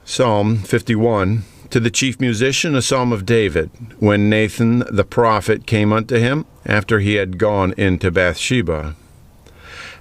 Psalm 51. To the chief musician, a psalm of David, when Nathan the prophet came unto him, after he had gone into Bathsheba.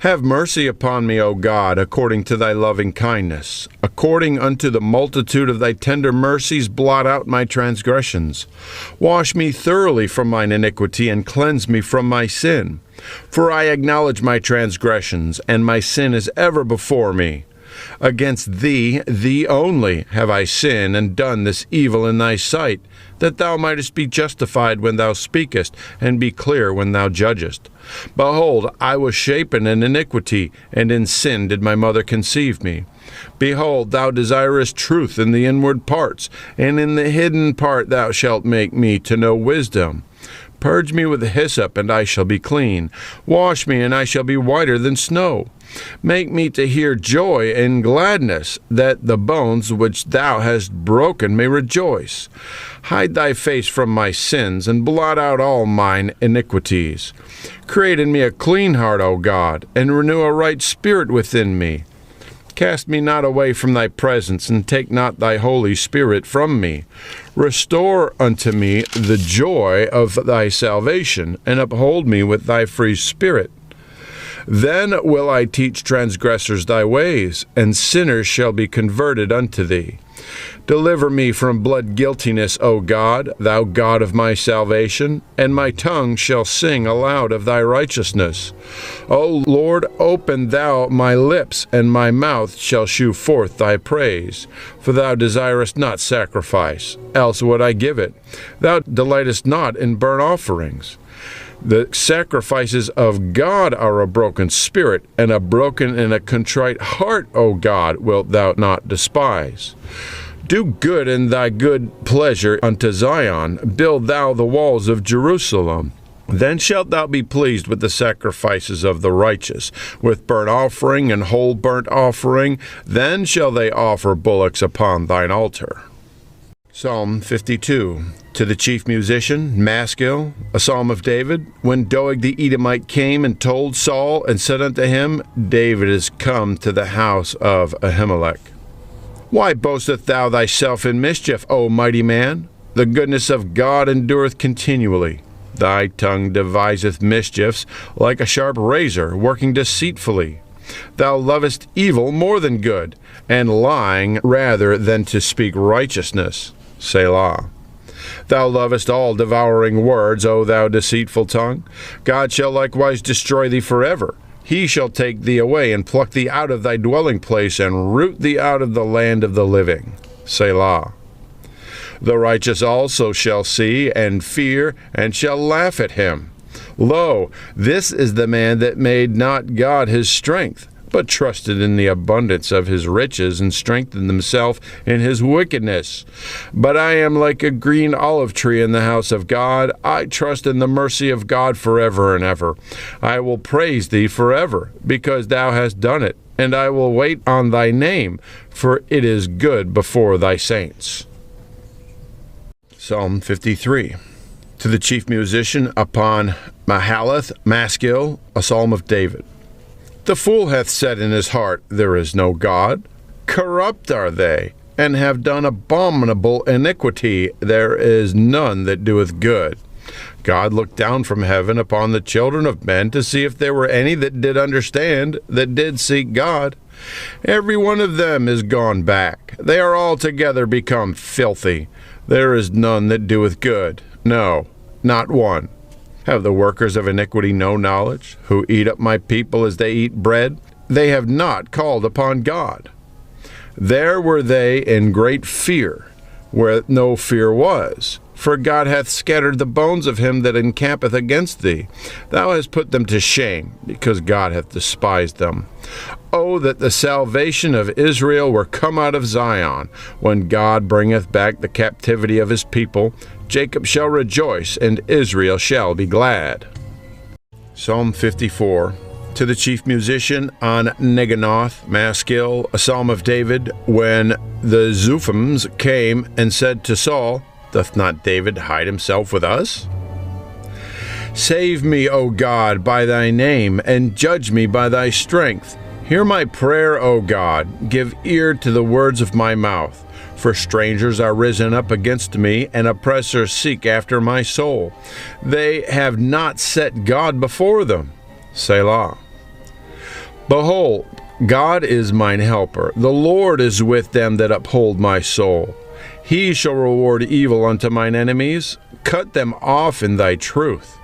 Have mercy upon me, O God, according to thy loving kindness. According unto the multitude of thy tender mercies, blot out my transgressions. Wash me thoroughly from mine iniquity, and cleanse me from my sin. For I acknowledge my transgressions, and my sin is ever before me. Against thee, thee only, have I sinned and done this evil in thy sight, that thou mightest be justified when thou speakest, and be clear when thou judgest. Behold, I was shapen in iniquity, and in sin did my mother conceive me. Behold, thou desirest truth in the inward parts, and in the hidden part thou shalt make me to know wisdom. Purge me with hyssop, and I shall be clean. Wash me, and I shall be whiter than snow. Make me to hear joy and gladness, that the bones which thou hast broken may rejoice. Hide thy face from my sins, and blot out all mine iniquities. Create in me a clean heart, O God, and renew a right spirit within me. Cast me not away from thy presence, and take not thy Holy Spirit from me. Restore unto me the joy of thy salvation, and uphold me with thy free spirit. Then will I teach transgressors thy ways, and sinners shall be converted unto thee. Deliver me from bloodguiltiness, O God, thou God of my salvation, and my tongue shall sing aloud of thy righteousness. O Lord, open thou my lips, and my mouth shall shew forth thy praise. For thou desirest not sacrifice, else would I give it. Thou delightest not in burnt offerings. The sacrifices of God are a broken spirit, and a broken and a contrite heart, O God, wilt thou not despise. Do good in thy good pleasure unto Zion. Build thou the walls of Jerusalem. Then shalt thou be pleased with the sacrifices of the righteous, with burnt offering and whole burnt offering. Then shall they offer bullocks upon thine altar. Psalm 52. To the chief musician, Maskil, a psalm of David, when Doeg the Edomite came and told Saul, and said unto him, David is come to the house of Ahimelech. Why boastest thou thyself in mischief, O mighty man? The goodness of God endureth continually. Thy tongue deviseth mischiefs like a sharp razor, working deceitfully. Thou lovest evil more than good, and lying rather than to speak righteousness. Selah. Thou lovest all devouring words, O thou deceitful tongue. God shall likewise destroy thee forever. He shall take thee away, and pluck thee out of thy dwelling place, and root thee out of the land of the living. Selah. The righteous also shall see, and fear, and shall laugh at him. Lo, this is the man that made not God his strength, but trusted in the abundance of his riches, and strengthened himself in his wickedness. But I am like a green olive tree in the house of God. I trust in the mercy of God forever and ever. I will praise thee forever, because thou hast done it, and I will wait on thy name, for it is good before thy saints. Psalm 53. To the chief musician upon Mahalath, Maskil, a psalm of David. The fool hath said in his heart, There is no God. Corrupt are they, and have done abominable iniquity. There is none that doeth good. God looked down from heaven upon the children of men to see if there were any that did understand, that did seek God. Every one of them is gone back. They are altogether become filthy. There is none that doeth good. No, not one. Have the workers of iniquity no knowledge, who eat up my people as they eat bread? They have not called upon God. There were they in great fear, where no fear was. For God hath scattered the bones of him that encampeth against thee. Thou hast put them to shame, because God hath despised them. Oh, that the salvation of Israel were come out of Zion. When God bringeth back the captivity of his people, Jacob shall rejoice, and Israel shall be glad. Psalm 54. To the chief musician on Neganoth, Maskil, a psalm of David, when the Zuphims came and said to Saul, Doth not David hide himself with us? Save me, O God, by thy name, and judge me by thy strength. Hear my prayer, O God. Give ear to the words of my mouth. For strangers are risen up against me, and oppressors seek after my soul. They have not set God before them. Selah. Behold, God is mine helper. The Lord is with them that uphold my soul. He shall reward evil unto mine enemies. Cut them off in thy truth.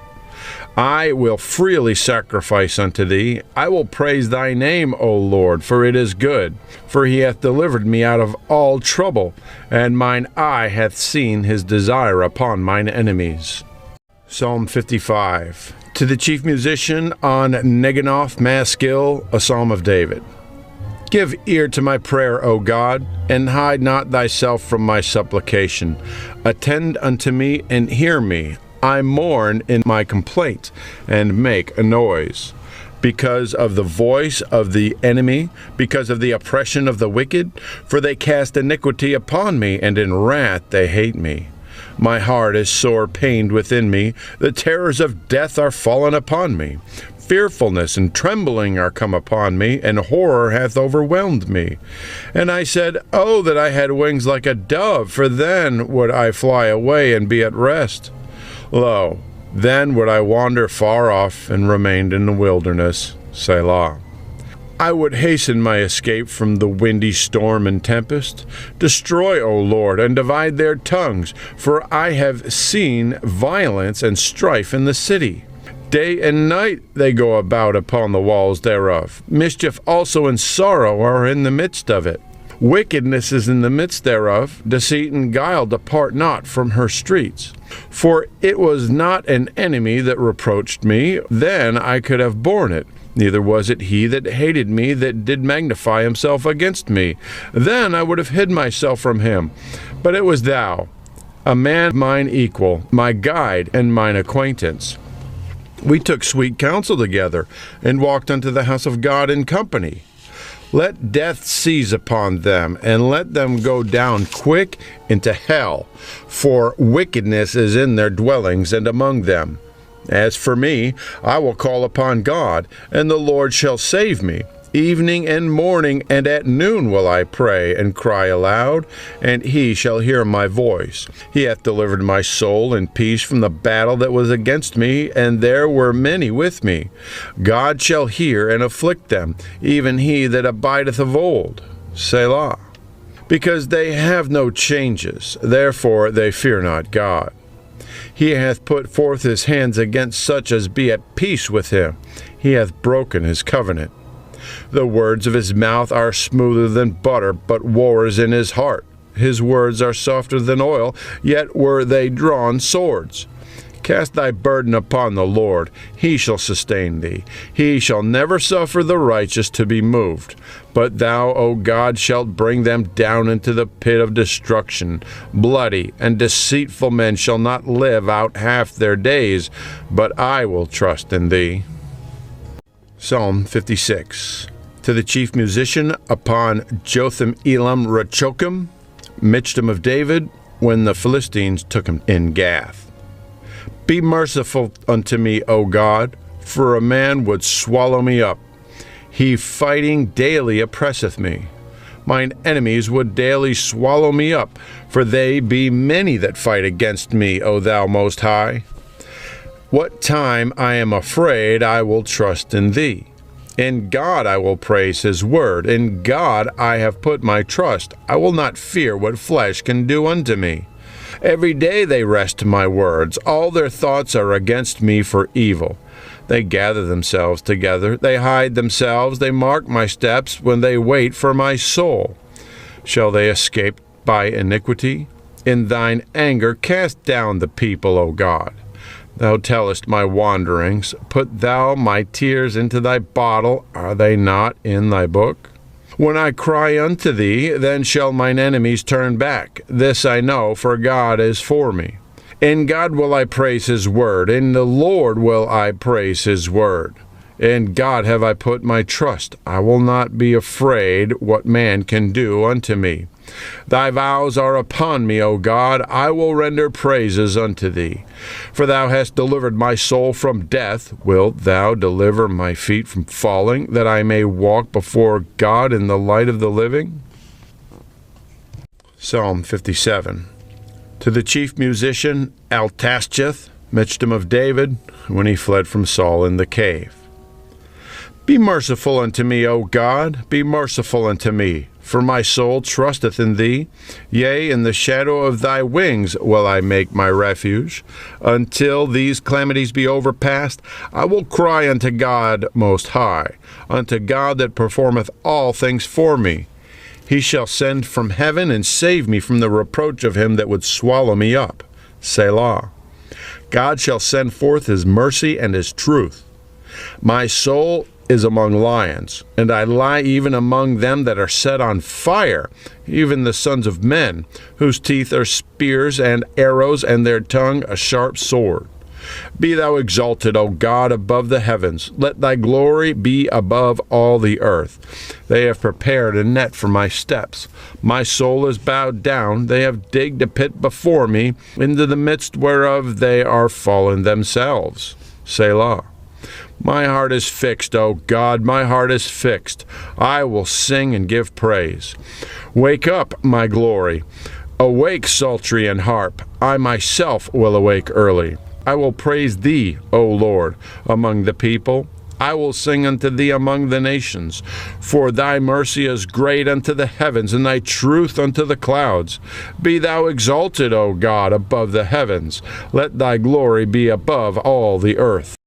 I will freely sacrifice unto thee. I will praise thy name, O Lord, for it is good. For he hath delivered me out of all trouble, and mine eye hath seen his desire upon mine enemies. Psalm 55. To the chief musician on Neginoth Maskil, a psalm of David. Give ear to my prayer, O God, and hide not thyself from my supplication. Attend unto me and hear me. I mourn in my complaint, and make a noise. Because of the voice of the enemy, because of the oppression of the wicked, for they cast iniquity upon me, and in wrath they hate me. My heart is sore pained within me. The terrors of death are fallen upon me. Fearfulness and trembling are come upon me, and horror hath overwhelmed me. And I said, Oh, that I had wings like a dove, for then would I fly away and be at rest. Lo, then would I wander far off and remained in the wilderness. Selah. I would hasten my escape from the windy storm and tempest. Destroy, O Lord, and divide their tongues, for I have seen violence and strife in the city. Day and night they go about upon the walls thereof. Mischief also and sorrow are in the midst of it. Wickedness is in the midst thereof. Deceit and guile depart not from her streets. For it was not an enemy that reproached me, then I could have borne it. Neither was it he that hated me that did magnify himself against me. Then I would have hid myself from him. But it was thou, a man mine equal, my guide and mine acquaintance. We took sweet counsel together, and walked unto the house of God in company. Let death seize upon them, and let them go down quick into hell, for wickedness is in their dwellings and among them. As for me, I will call upon God, and the Lord shall save me. Evening and morning and at noon will I pray and cry aloud, and he shall hear my voice. He hath delivered my soul in peace from the battle that was against me, and there were many with me. God shall hear and afflict them, even he that abideth of old. Selah. Because they have no changes, therefore they fear not God. He hath put forth his hands against such as be at peace with him. He hath broken his covenant. The words of his mouth are smoother than butter, but war is in his heart. His words are softer than oil, yet were they drawn swords. Cast thy burden upon the Lord, he shall sustain thee. He shall never suffer the righteous to be moved. But thou, O God, shalt bring them down into the pit of destruction. Bloody and deceitful men shall not live out half their days, but I will trust in thee. Psalm 56. To the chief musician upon Jotham Elam Rachokim, Michtam of David, when the Philistines took him in Gath. Be merciful unto me, O God, for a man would swallow me up. He fighting daily oppresseth me. Mine enemies would daily swallow me up, for they be many that fight against me, O thou Most High. What time I am afraid, I will trust in thee. In God I will praise his word. In God I have put my trust. I will not fear what flesh can do unto me. Every day they wrest my words. All their thoughts are against me for evil. They gather themselves together. They hide themselves. They mark my steps when they wait for my soul. Shall they escape by iniquity? In thine anger cast down the people, O God. Thou tellest my wanderings. Put thou my tears into thy bottle. Are they not in thy book? When I cry unto thee, then shall mine enemies turn back. This I know, for God is for me. In God will I praise his word. In the Lord will I praise his word. In God have I put my trust. I will not be afraid what man can do unto me. Thy vows are upon me, O God. I will render praises unto thee. For thou hast delivered my soul from death. Wilt thou deliver my feet from falling, that I may walk before God in the light of the living? Psalm 57. To the chief musician Altasheth, Michtam of David, when he fled from Saul in the cave. Be merciful unto me, O God, be merciful unto me, for my soul trusteth in thee. Yea, in the shadow of thy wings will I make my refuge. Until these calamities be overpast, I will cry unto God most high, unto God that performeth all things for me. He shall send from heaven and save me from the reproach of him that would swallow me up. Selah. God shall send forth his mercy and his truth. My soul is among lions, and I lie even among them that are set on fire, even the sons of men, whose teeth are spears and arrows, and their tongue a sharp sword. Be thou exalted, O God, above the heavens. Let thy glory be above all the earth. They have prepared a net for my steps. My soul is bowed down. They have digged a pit before me, into the midst whereof they are fallen themselves. Selah. My heart is fixed, O God, my heart is fixed. I will sing and give praise. Wake up, my glory. Awake, psaltery and harp. I myself will awake early. I will praise thee, O Lord, among the people. I will sing unto thee among the nations. For thy mercy is great unto the heavens, and thy truth unto the clouds. Be thou exalted, O God, above the heavens. Let thy glory be above all the earth.